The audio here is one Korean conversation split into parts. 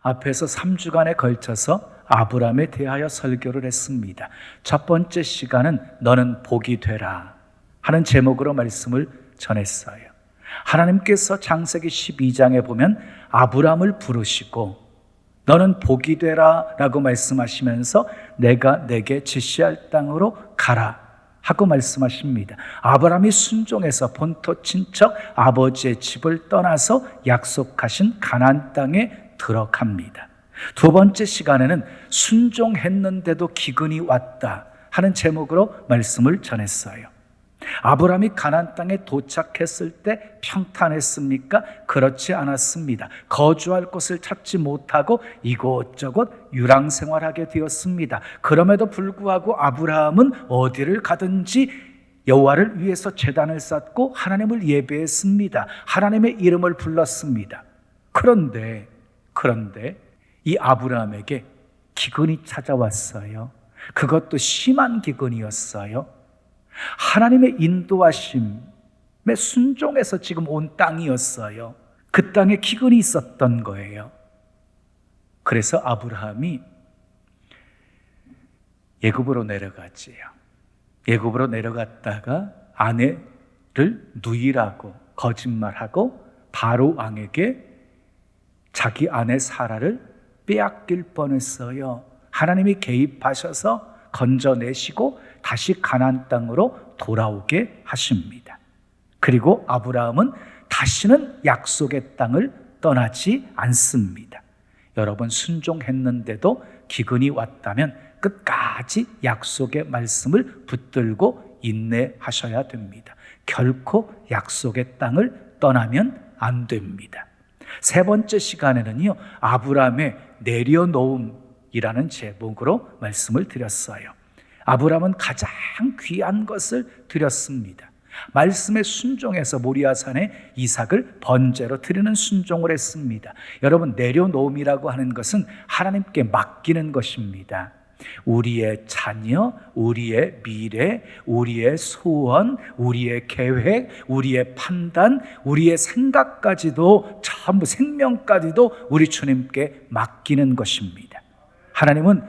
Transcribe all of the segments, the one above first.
앞에서 3주간에 걸쳐서 아브라함에 대하여 설교를 했습니다. 첫 번째 시간은 너는 복이 되라 하는 제목으로 말씀을 전했어요. 하나님께서 창세기 12장에 보면 아브라함을 부르시고 너는 복이 되라 라고 말씀하시면서 내가 내게 지시할 땅으로 가라 하고 말씀하십니다. 아브라함이 순종해서 본토 친척 아버지의 집을 떠나서 약속하신 가나안 땅에 들어갑니다. 두 번째 시간에는 순종했는데도 기근이 왔다 하는 제목으로 말씀을 전했어요. 아브라함이 가나안 땅에 도착했을 때 평탄했습니까? 그렇지 않았습니다. 거주할 곳을 찾지 못하고 이곳저곳 유랑생활하게 되었습니다. 그럼에도 불구하고 아브라함은 어디를 가든지 여호와를 위해서 제단을 쌓고 하나님을 예배했습니다. 하나님의 이름을 불렀습니다. 그런데 이 아브라함에게 기근이 찾아왔어요. 그것도 심한 기근이었어요. 하나님의 인도하심에 순종해서 지금 온 땅이었어요. 그 땅에 기근이 있었던 거예요. 그래서 아브라함이 애굽으로 내려갔지요. 애굽으로 내려갔다가 아내를 누이라고 거짓말하고 바로 왕에게 자기 아내 사라를 빼앗길 뻔했어요. 하나님이 개입하셔서 건져내시고 다시 가나안 땅으로 돌아오게 하십니다. 그리고 아브라함은 다시는 약속의 땅을 떠나지 않습니다. 여러분, 순종했는데도 기근이 왔다면 끝까지 약속의 말씀을 붙들고 인내하셔야 됩니다. 결코 약속의 땅을 떠나면 안 됩니다. 세 번째 시간에는요, 아브라함의 내려놓음이라는 제목으로 말씀을 드렸어요. 아브라함은 가장 귀한 것을 드렸습니다. 말씀에 순종해서 모리아산에 이삭을 번제로 드리는 순종을 했습니다. 여러분, 내려놓음이라고 하는 것은 하나님께 맡기는 것입니다. 우리의 자녀, 우리의 미래, 우리의 소원, 우리의 계획, 우리의 판단, 우리의 생각까지도 전부 생명까지도 우리 주님께 맡기는 것입니다. 하나님은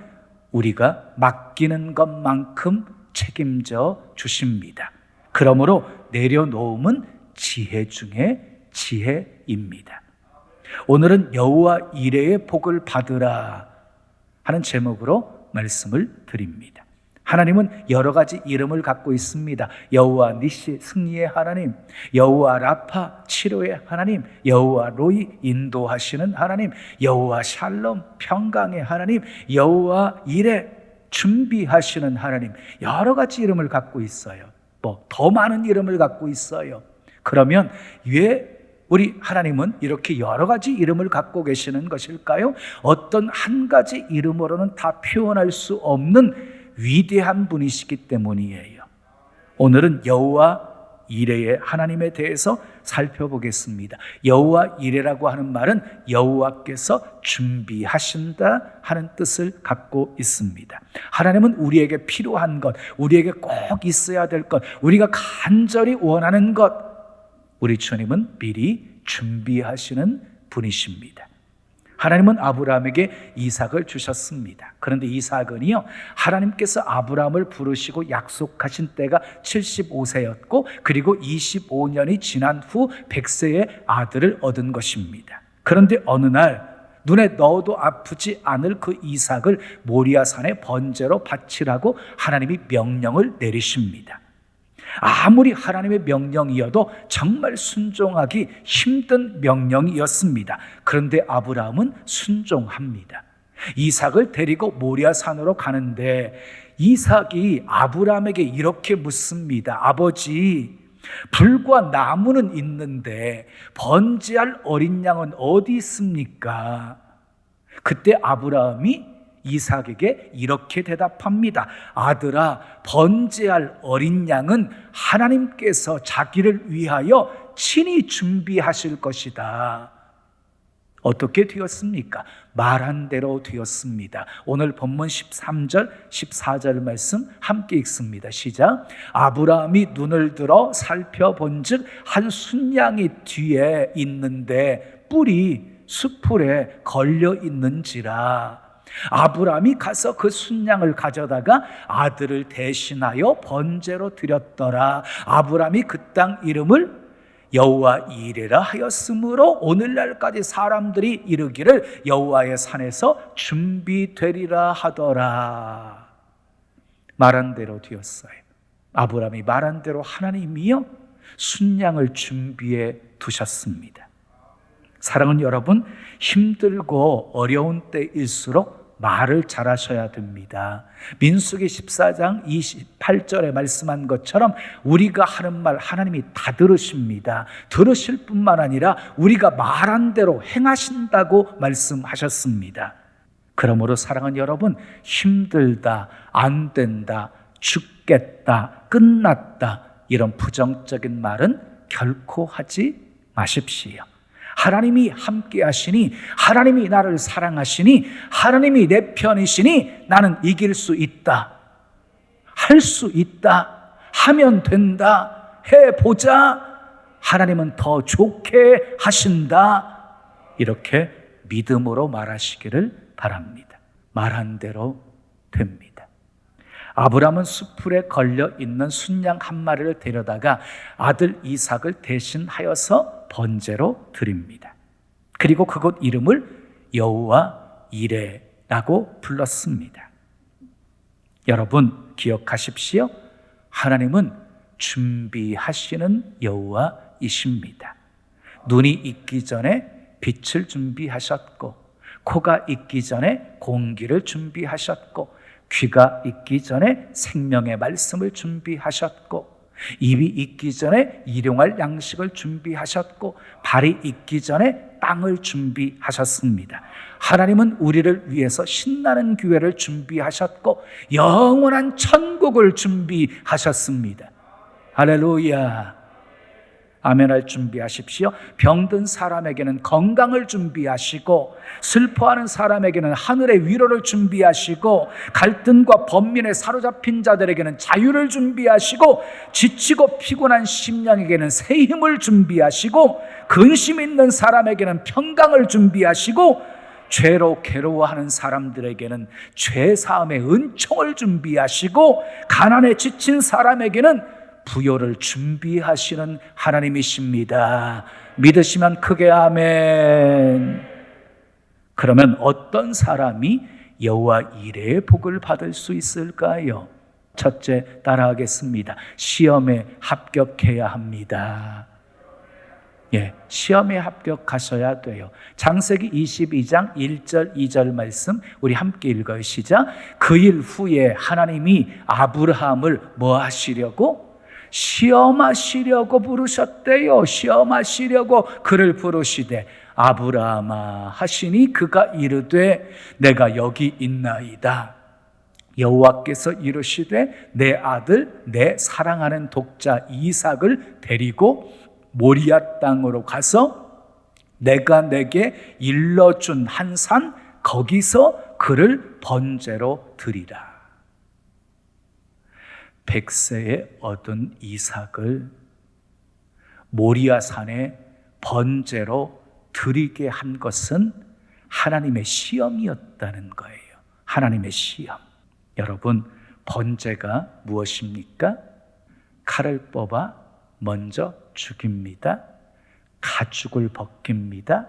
우리가 맡기는 것만큼 책임져 주십니다. 그러므로 내려놓음은 지혜 중에 지혜입니다. 오늘은 여호와 이레의 복을 받으라 하는 제목으로 말씀을 드립니다. 하나님은 여러 가지 이름을 갖고 있습니다. 여호와 니시, 승리의 하나님, 여호와 라파, 치료의 하나님, 여호와 로이, 인도하시는 하나님, 여호와 샬롬, 평강의 하나님, 여호와 이레, 준비하시는 하나님, 여러 가지 이름을 갖고 있어요. 더 많은 이름을 갖고 있어요. 그러면 왜 우리 하나님은 이렇게 여러 가지 이름을 갖고 계시는 것일까요? 어떤 한 가지 이름으로는 다 표현할 수 없는 위대한 분이시기 때문이에요. 오늘은 여호와 이레의 하나님에 대해서 살펴보겠습니다. 여호와 이레라고 하는 말은 여호와께서 준비하신다 하는 뜻을 갖고 있습니다. 하나님은 우리에게 필요한 것, 우리에게 꼭 있어야 될 것, 우리가 간절히 원하는 것, 우리 주님은 미리 준비하시는 분이십니다. 하나님은 아브라함에게 이삭을 주셨습니다. 그런데 이삭은요, 하나님께서 아브라함을 부르시고 약속하신 때가 75세였고 그리고 25년이 지난 후 100세의 아들을 얻은 것입니다. 그런데 어느 날 눈에 넣어도 아프지 않을 그 이삭을 모리아산에 번제로 바치라고 하나님이 명령을 내리십니다. 아무리 하나님의 명령이어도 정말 순종하기 힘든 명령이었습니다. 그런데 아브라함은 순종합니다. 이삭을 데리고 모리아산으로 가는데 이삭이 아브라함에게 이렇게 묻습니다. 아버지, 불과 나무는 있는데 번제할 어린 양은 어디 있습니까? 그때 아브라함이 이삭에게 이렇게 대답합니다. 아들아, 번제할 어린 양은 하나님께서 자기를 위하여 친히 준비하실 것이다. 어떻게 되었습니까? 말한 대로 되었습니다. 오늘 본문 13절, 14절 말씀 함께 읽습니다. 시작. 아브라함이 눈을 들어 살펴본즉 한 순양이 뒤에 있는데 뿔이 숯불에 걸려 있는지라. 아브라함이 가서 그 순양을 가져다가 아들을 대신하여 번제로 드렸더라. 아브라함이 그 땅 이름을 여호와 이레라 하였으므로 오늘날까지 사람들이 이르기를 여호와의 산에서 준비되리라 하더라. 말한 대로 되었어요. 아브라함이 말한 대로 하나님이요 순양을 준비해 두셨습니다. 사랑하는 여러분, 힘들고 어려운 때일수록 말을 잘하셔야 됩니다. 민수기 14장 28절에 말씀한 것처럼 우리가 하는 말 하나님이 다 들으십니다. 들으실 뿐만 아니라 우리가 말한 대로 행하신다고 말씀하셨습니다. 그러므로 사랑하는 여러분, 힘들다, 안 된다, 죽겠다, 끝났다 이런 부정적인 말은 결코 하지 마십시오. 하나님이 함께 하시니, 하나님이 나를 사랑하시니, 하나님이 내 편이시니 나는 이길 수 있다, 할 수 있다, 하면 된다, 해보자, 하나님은 더 좋게 하신다, 이렇게 믿음으로 말하시기를 바랍니다. 말한 대로 됩니다. 아브라함은 숯불에 걸려 있는 순양 한 마리를 데려다가 아들 이삭을 대신하여서 번제로 드립니다. 그리고 그곳 이름을 여호와 이레라고 불렀습니다. 여러분 기억하십시오. 하나님은 준비하시는 여호와이십니다. 눈이 있기 전에 빛을 준비하셨고, 코가 있기 전에 공기를 준비하셨고, 귀가 있기 전에 생명의 말씀을 준비하셨고, 입이 있기 전에 일용할 양식을 준비하셨고, 발이 있기 전에 땅을 준비하셨습니다. 하나님은 우리를 위해서 신나는 교회를 준비하셨고 영원한 천국을 준비하셨습니다. 할렐루야. 아멘할 준비하십시오. 병든 사람에게는 건강을 준비하시고, 슬퍼하는 사람에게는 하늘의 위로를 준비하시고, 갈등과 번민에 사로잡힌 자들에게는 자유를 준비하시고, 지치고 피곤한 심령에게는 새 힘을 준비하시고, 근심 있는 사람에게는 평강을 준비하시고, 죄로 괴로워하는 사람들에게는 죄사함의 은총을 준비하시고, 가난에 지친 사람에게는 부요를 준비하시는 하나님이십니다. 믿으시면 크게 아멘. 그러면 어떤 사람이 여호와 이레의 복을 받을 수 있을까요? 첫째, 따라하겠습니다. 시험에 합격해야 합니다. 시험에 합격하셔야 돼요. 창세기 22장 1절 2절 말씀 우리 함께 읽어요. 시작. 그 일 후에 하나님이 아브라함을 뭐 하시려고? 시험하시려고 부르셨대요. 시험하시려고 그를 부르시되 아브라함아 하시니 그가 이르되 내가 여기 있나이다. 여호와께서 이르시되 내 아들 내 사랑하는 독자 이삭을 데리고 모리아 땅으로 가서 내가 내게 일러준 한 산 거기서 그를 번제로 드리라. 100세에 얻은 이삭을 모리아 산에 번제로 드리게 한 것은 하나님의 시험이었다는 거예요. 하나님의 시험. 여러분, 번제가 무엇입니까? 칼을 뽑아 먼저 죽입니다. 가죽을 벗깁니다.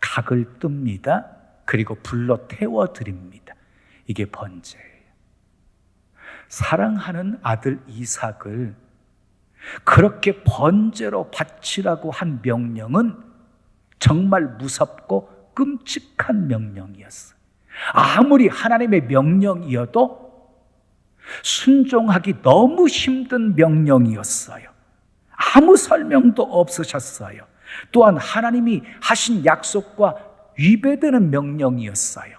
각을 뜹니다. 그리고 불로 태워드립니다. 이게 번제예요. 사랑하는 아들 이삭을 그렇게 번제로 바치라고 한 명령은 정말 무섭고 끔찍한 명령이었어요. 아무리 하나님의 명령이어도 순종하기 너무 힘든 명령이었어요. 아무 설명도 없으셨어요. 또한 하나님이 하신 약속과 위배되는 명령이었어요.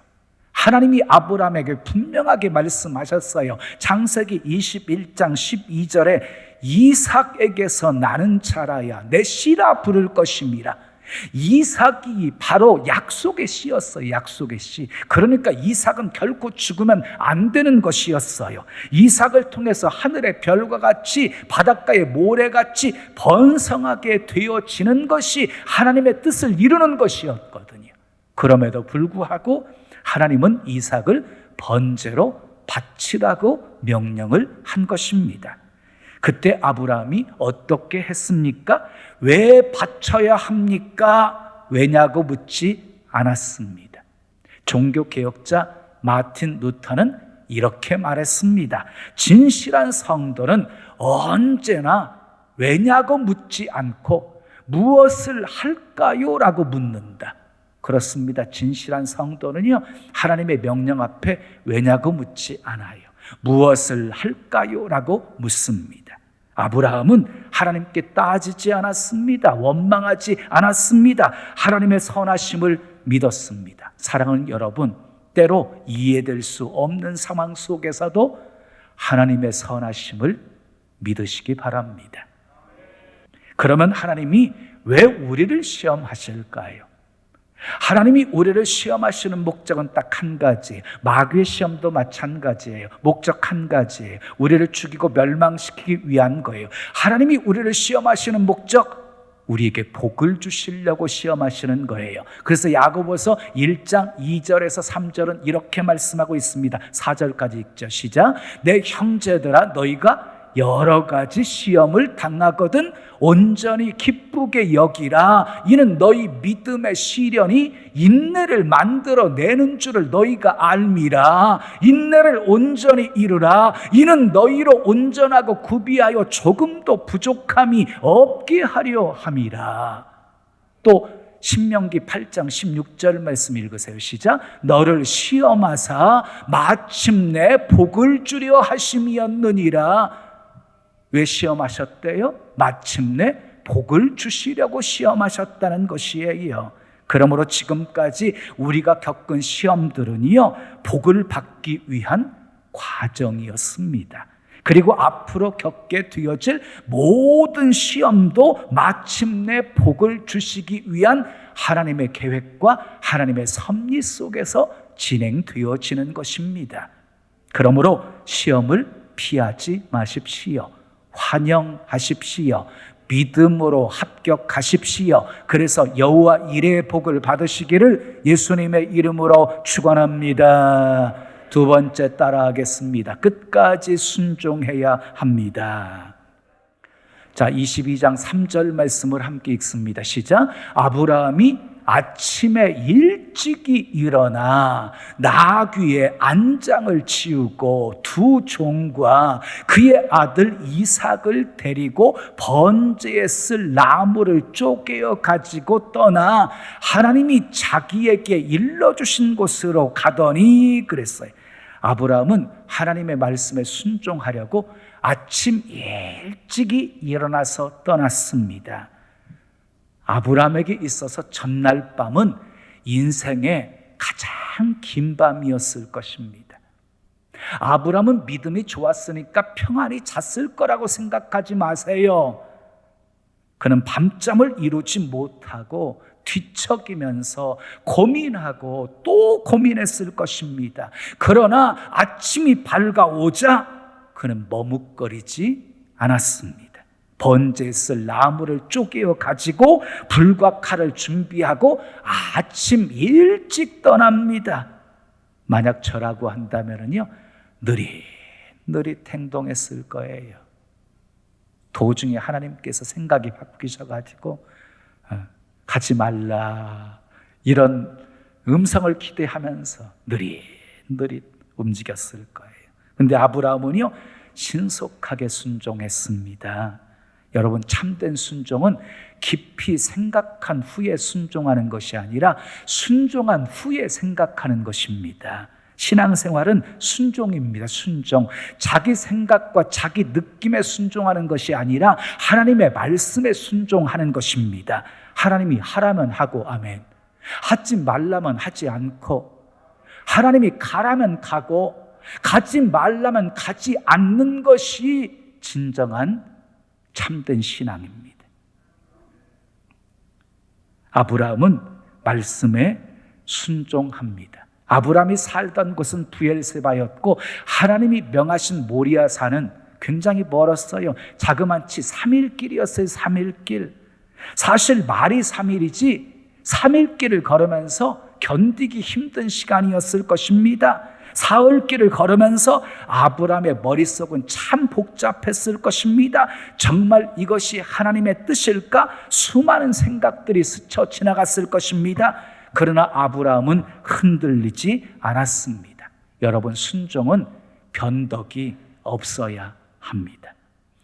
하나님이 아브라함에게 분명하게 말씀하셨어요. 창세기 21장 12절에 이삭에게서 나는 자라야 내 씨라 부를 것임이라. 이삭이 바로 약속의 씨였어요. 약속의 씨. 그러니까 이삭은 결코 죽으면 안 되는 것이었어요. 이삭을 통해서 하늘의 별과 같이 바닷가의 모래같이 번성하게 되어지는 것이 하나님의 뜻을 이루는 것이었거든요. 그럼에도 불구하고 하나님은 이삭을 번제로 바치라고 명령을 한 것입니다. 그때 아브라함이 어떻게 했습니까? 왜 바쳐야 합니까? 왜냐고 묻지 않았습니다. 종교개혁자 마틴 루터는 이렇게 말했습니다. 진실한 성도는 언제나 왜냐고 묻지 않고 무엇을 할까요? 라고 묻는다. 그렇습니다. 진실한 성도는요, 하나님의 명령 앞에 왜냐고 묻지 않아요. 무엇을 할까요? 라고 묻습니다. 아브라함은 하나님께 따지지 않았습니다. 원망하지 않았습니다. 하나님의 선하심을 믿었습니다. 사랑하는 여러분, 때로 이해될 수 없는 상황 속에서도 하나님의 선하심을 믿으시기 바랍니다. 그러면 하나님이 왜 우리를 시험하실까요? 하나님이 우리를 시험하시는 목적은 딱 한 가지, 마귀의 시험도 마찬가지예요. 목적 한 가지예요. 우리를 죽이고 멸망시키기 위한 거예요. 하나님이 우리를 시험하시는 목적, 우리에게 복을 주시려고 시험하시는 거예요. 그래서 야고보서 1장 2절에서 3절은 이렇게 말씀하고 있습니다. 4절까지 읽죠. 시작. 내 형제들아, 너희가 여러 가지 시험을 당하거든 온전히 기쁘게 여기라. 이는 너희 믿음의 시련이 인내를 만들어내는 줄을 너희가 알미라. 인내를 온전히 이루라. 이는 너희로 온전하고 구비하여 조금도 부족함이 없게 하려 함이라. 또 신명기 8장 16절 말씀 읽으세요. 시작. 너를 시험하사 마침내 복을 주려 하심이었느니라. 왜 시험하셨대요? 마침내 복을 주시려고 시험하셨다는 것이에요. 그러므로 지금까지 우리가 겪은 시험들은요, 복을 받기 위한 과정이었습니다. 그리고 앞으로 겪게 되어질 모든 시험도 마침내 복을 주시기 위한 하나님의 계획과 하나님의 섭리 속에서 진행되어지는 것입니다. 그러므로 시험을 피하지 마십시오. 환영하십시오. 믿음으로 합격하십시오. 그래서 여호와 일의 복을 받으시기를 예수님의 이름으로 축원합니다. 두 번째, 따라하겠습니다. 끝까지 순종해야 합니다. 자, 22장 3절 말씀을 함께 읽습니다. 시작. 아브라함이 아침에 일찍이 일어나 나귀의 안장을 치우고 두 종과 그의 아들 이삭을 데리고 번제에 쓸 나무를 쪼개어 가지고 떠나 하나님이 자기에게 일러주신 곳으로 가더니 그랬어요. 아브라함은 하나님의 말씀에 순종하려고 아침 일찍이 일어나서 떠났습니다. 아브라함에게 있어서 전날 밤은 인생의 가장 긴 밤이었을 것입니다. 아브라함은 믿음이 좋았으니까 평안히 잤을 거라고 생각하지 마세요. 그는 밤잠을 이루지 못하고 뒤척이면서 고민하고 또 고민했을 것입니다. 그러나 아침이 밝아오자 그는 머뭇거리지 않았습니다. 번제에 쓸 나무를 쪼개어 가지고 불과 칼을 준비하고 아침 일찍 떠납니다. 만약 저라고 한다면요, 느릿느릿 행동했을 거예요. 도중에 하나님께서 생각이 바뀌셔가지고 가지 말라 이런 음성을 기대하면서 느릿느릿 움직였을 거예요. 근데 아브라함은요, 신속하게 순종했습니다. 여러분, 참된 순종은 깊이 생각한 후에 순종하는 것이 아니라 순종한 후에 생각하는 것입니다. 신앙생활은 순종입니다. 순종. 자기 생각과 자기 느낌에 순종하는 것이 아니라 하나님의 말씀에 순종하는 것입니다. 하나님이 하라면 하고 아멘, 하지 말라면 하지 않고, 하나님이 가라면 가고 가지 말라면 가지 않는 것이 진정한 참된 신앙입니다. 아브라함은 말씀에 순종합니다. 아브라함이 살던 곳은 부엘세바였고 하나님이 명하신 모리아산은 굉장히 멀었어요. 자그마치 3일 길이었어요. 3일 길. 사실 말이 3일이지 3일 길을 걸으면서 견디기 힘든 시간이었을 것입니다. 사흘길을 걸으면서 아브라함의 머릿속은 참 복잡했을 것입니다. 정말 이것이 하나님의 뜻일까? 수많은 생각들이 스쳐 지나갔을 것입니다. 그러나 아브라함은 흔들리지 않았습니다. 여러분, 순종은 변덕이 없어야 합니다.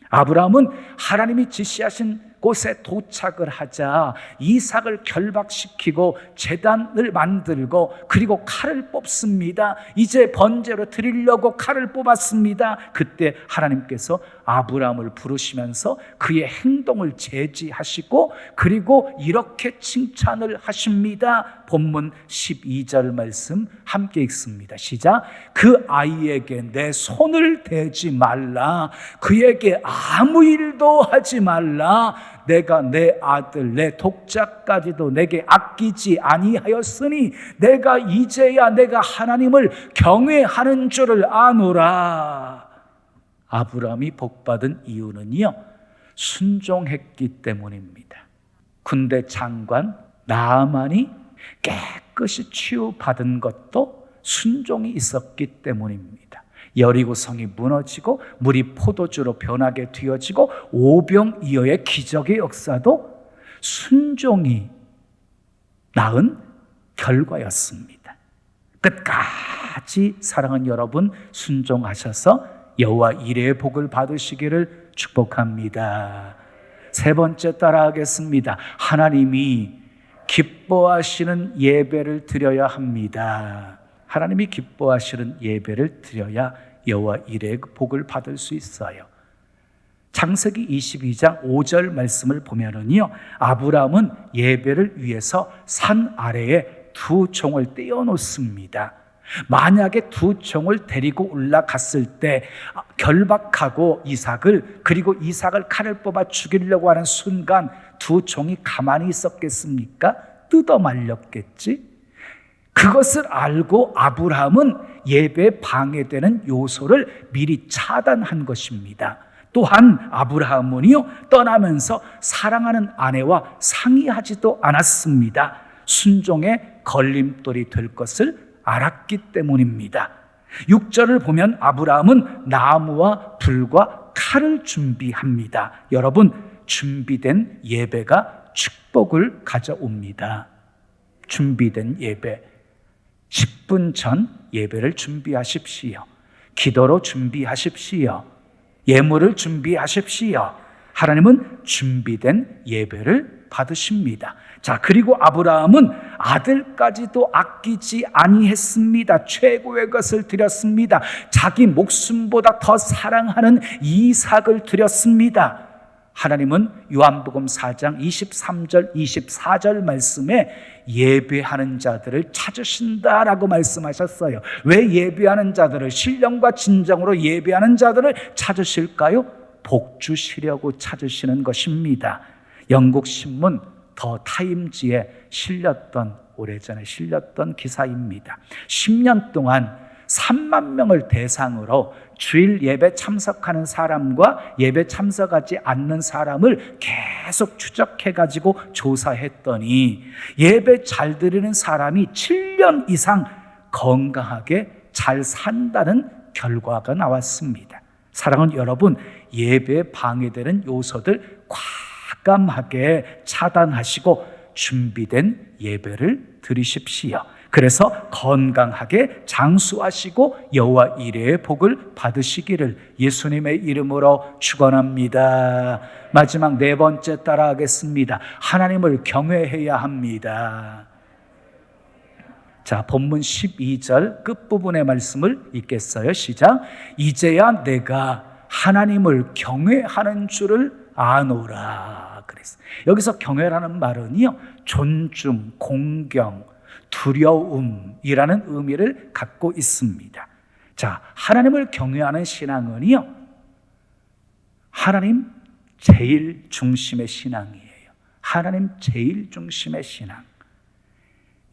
아브라함은 하나님이 지시하신 곳에 도착을 하자 이삭을 결박시키고 제단을 만들고 그리고 칼을 뽑습니다. 이제 번제로 드리려고 칼을 뽑았습니다. 그때 하나님께서 아브라함을 부르시면서 그의 행동을 제지하시고 그리고 이렇게 칭찬을 하십니다. 본문 12절 말씀 함께 읽습니다. 시작. 그 아이에게 내 손을 대지 말라. 그에게 아무 일도 하지 말라. 내가 내 아들 내 독자까지도 내게 아끼지 아니하였으니 내가 이제야 내가 하나님을 경외하는 줄을 아노라. 아브라함이 복받은 이유는요, 순종했기 때문입니다. 군대 장관 나아만이 깨끗이 치유받은 것도 순종이 있었기 때문입니다. 여리고성이 무너지고 물이 포도주로 변하게 되어지고 오병이어의 기적의 역사도 순종이 낳은 결과였습니다. 끝까지 사랑하는 여러분, 순종하셔서 여호와 이레의 복을 받으시기를 축복합니다. 세 번째 따라하겠습니다. 하나님이 기뻐하시는 예배를 드려야 합니다. 하나님이 기뻐하시는 예배를 드려야 여호와 이레의 복을 받을 수 있어요. 창세기 22장 5절 말씀을 보면은요, 아브라함은 예배를 위해서 산 아래에 두 종을 떼어놓습니다. 만약에 두 종을 데리고 올라갔을 때 결박하고 이삭을, 그리고 이삭을 칼을 뽑아 죽이려고 하는 순간 두 종이 가만히 있었겠습니까? 뜯어 말렸겠지. 그것을 알고 아브라함은 예배에 방해되는 요소를 미리 차단한 것입니다. 또한 아브라함은요, 떠나면서 사랑하는 아내와 상의하지도 않았습니다. 순종의 걸림돌이 될 것을 알았기 때문입니다. 6절을 보면 아브라함은 나무와 불과 칼을 준비합니다. 여러분, 준비된 예배가 축복을 가져옵니다. 준비된 예배, 10분 전 예배를 준비하십시오. 기도로 준비하십시오. 예물을 준비하십시오. 하나님은 준비된 예배를 받으십니다. 자, 그리고 아브라함은 아들까지도 아끼지 아니했습니다. 최고의 것을 드렸습니다. 자기 목숨보다 더 사랑하는 이삭을 드렸습니다. 하나님은 요한복음 4장 23절 24절 말씀에 예배하는 자들을 찾으신다라고 말씀하셨어요. 왜 예배하는 자들을, 신령과 진정으로 예배하는 자들을 찾으실까요? 복 주시려고 찾으시는 것입니다. 영국 신문 더 타임즈에 오래전에 실렸던 기사입니다. 10년 동안 3만 명을 대상으로 주일 예배 참석하는 사람과 예배 참석하지 않는 사람을 계속 추적해가지고 조사했더니 예배 잘 드리는 사람이 7년 이상 건강하게 잘 산다는 결과가 나왔습니다. 사랑하는 여러분, 예배에 방해되는 요소들 과감하게 차단하시고 준비된 예배를 드리십시오. 그래서 건강하게 장수하시고 여호와 이레의 복을 받으시기를 예수님의 이름으로 축원합니다. 마지막 네 번째 따라하겠습니다. 하나님을 경외해야 합니다. 자, 본문 12절 끝부분의 말씀을 읽겠어요. 시작. 이제야 내가 하나님을 경외하는 줄을 아노라 그랬어요. 여기서 경외라는 말은요, 존중, 공경, 두려움이라는 의미를 갖고 있습니다. 자, 하나님을 경외하는 신앙은요, 하나님 제일 중심의 신앙이에요. 하나님 제일 중심의 신앙.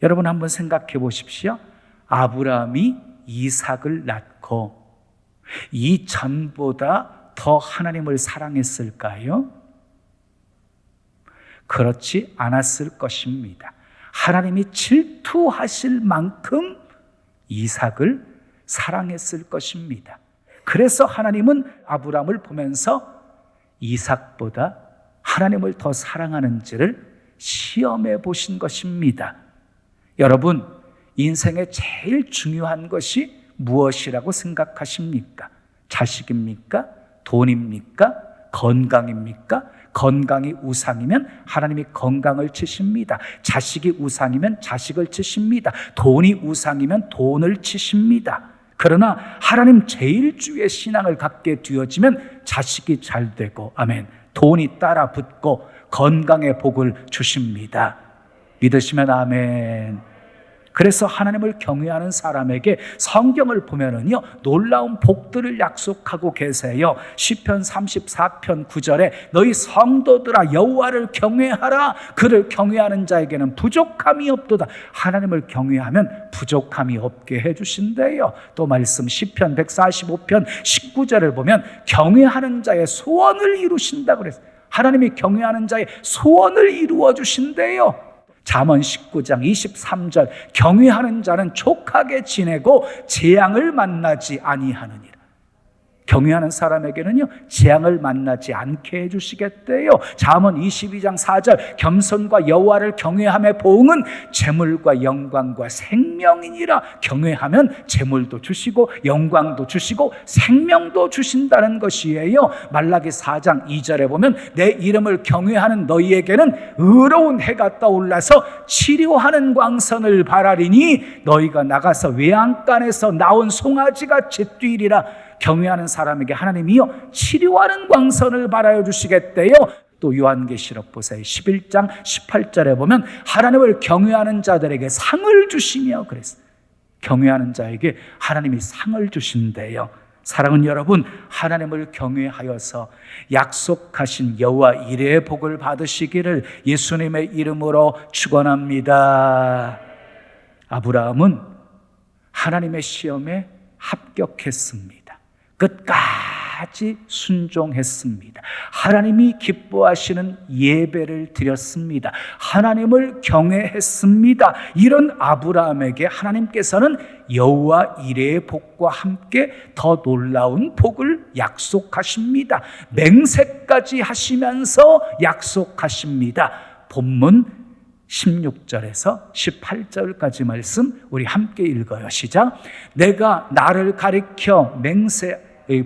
여러분 한번 생각해 보십시오. 아브라함이 이삭을 낳고 이전보다 더 하나님을 사랑했을까요? 그렇지 않았을 것입니다. 하나님이 질투하실 만큼 이삭을 사랑했을 것입니다. 그래서 하나님은 아브라함을 보면서 이삭보다 하나님을 더 사랑하는지를 시험해 보신 것입니다. 여러분, 인생에 제일 중요한 것이 무엇이라고 생각하십니까? 자식입니까? 돈입니까? 건강입니까? 건강이 우상이면 하나님이 건강을 치십니다. 자식이 우상이면 자식을 치십니다. 돈이 우상이면 돈을 치십니다. 그러나 하나님 제일주의 신앙을 갖게 되어지면 자식이 잘 되고, 아멘, 돈이 따라 붙고 건강의 복을 주십니다. 믿으시면 아멘. 그래서 하나님을 경외하는 사람에게 성경을 보면은요, 놀라운 복들을 약속하고 계세요. 시편 34편 9절에 너희 성도들아 여호와를 경외하라. 그를 경외하는 자에게는 부족함이 없도다. 하나님을 경외하면 부족함이 없게 해주신대요. 또 말씀 시편 145편 19절을 보면 경외하는 자의 소원을 이루신다고 그랬어요. 하나님이 경외하는 자의 소원을 이루어 주신대요. 잠언 19장 23절 경외하는 자는 족하게 지내고 재앙을 만나지 아니하느니라. 경외하는 사람에게는요, 재앙을 만나지 않게 해주시겠대요. 잠언 22장 4절 겸손과 여호와를 경외함의 보응은 재물과 영광과 생명이니라. 경외하면 재물도 주시고 영광도 주시고 생명도 주신다는 것이에요. 말라기 4장 2절에 보면 내 이름을 경외하는 너희에게는 의로운 해가 떠올라서 치료하는 광선을 바라리니 너희가 나가서 외양간에서 나온 송아지같이 뛰리라. 경외하는 사람에게 하나님이요 치료하는 광선을 발하여 주시겠대요. 또 요한계시록 보세요. 11장 18절에 보면 하나님을 경외하는 자들에게 상을 주시며 그랬어요. 경외하는 자에게 하나님이 상을 주신대요. 사랑하는 여러분, 하나님을 경외하여서 약속하신 여호와 이레의 복을 받으시기를 예수님의 이름으로 축원합니다. 아브라함은 하나님의 시험에 합격했습니다. 끝까지 순종했습니다. 하나님이 기뻐하시는 예배를 드렸습니다. 하나님을 경외했습니다. 이런 아브라함에게 하나님께서는 여호와 이레의 복과 함께 더 놀라운 복을 약속하십니다. 맹세까지 하시면서 약속하십니다. 본문 16절에서 18절까지 말씀 우리 함께 읽어요. 시작. 내가 나를 가리켜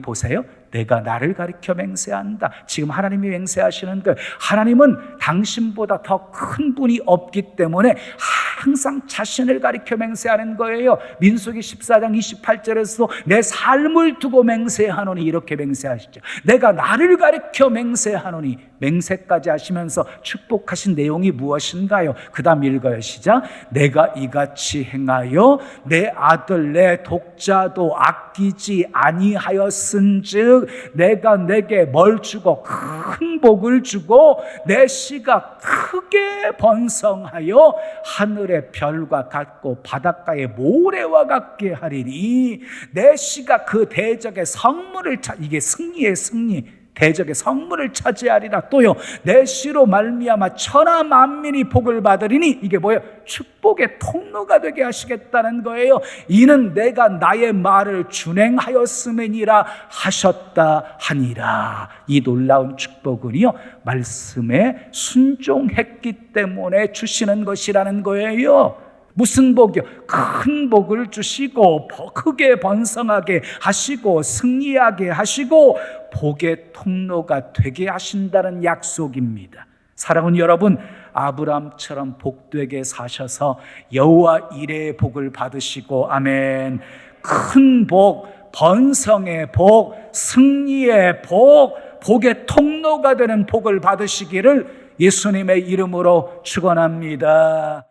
보세요. 내가 나를 가리켜 맹세한다. 지금 하나님이 맹세하시는 거, 하나님은 당신보다 더 큰 분이 없기 때문에 항상 자신을 가리켜 맹세하는 거예요. 민수기 14장 28절에서도 내 삶을 두고 맹세하노니 이렇게 맹세하시죠. 내가 나를 가리켜 맹세하노니, 맹세까지 하시면서 축복하신 내용이 무엇인가요? 그 다음 읽어요. 시작. 내가 이같이 행하여 내 아들 내 독자도 아끼지 아니하였은즉 내가 내게 뭘 주고 큰 복을 주고 내 씨가 크게 번성하여 하늘의 별과 같고 바닷가의 모래와 같게 하리니 내 씨가 그 대적의 성물을 이게 승리의 승리, 대적의 성물을 차지하리라. 또요, 내 씨로 말미암아 천하 만민이 복을 받으리니, 이게 뭐예요? 축복의 통로가 되게 하시겠다는 거예요. 이는 내가 나의 말을 준행하였음이니라 하셨다 하니라. 이 놀라운 축복은요, 말씀에 순종했기 때문에 주시는 것이라는 거예요. 무슨 복이요? 큰 복을 주시고 크게 번성하게 하시고 승리하게 하시고 복의 통로가 되게 하신다는 약속입니다. 사랑하는 여러분, 아브라함처럼 복되게 사셔서 여호와 이레의 복을 받으시고, 아멘, 큰 복, 번성의 복, 승리의 복, 복의 통로가 되는 복을 받으시기를 예수님의 이름으로 축원합니다.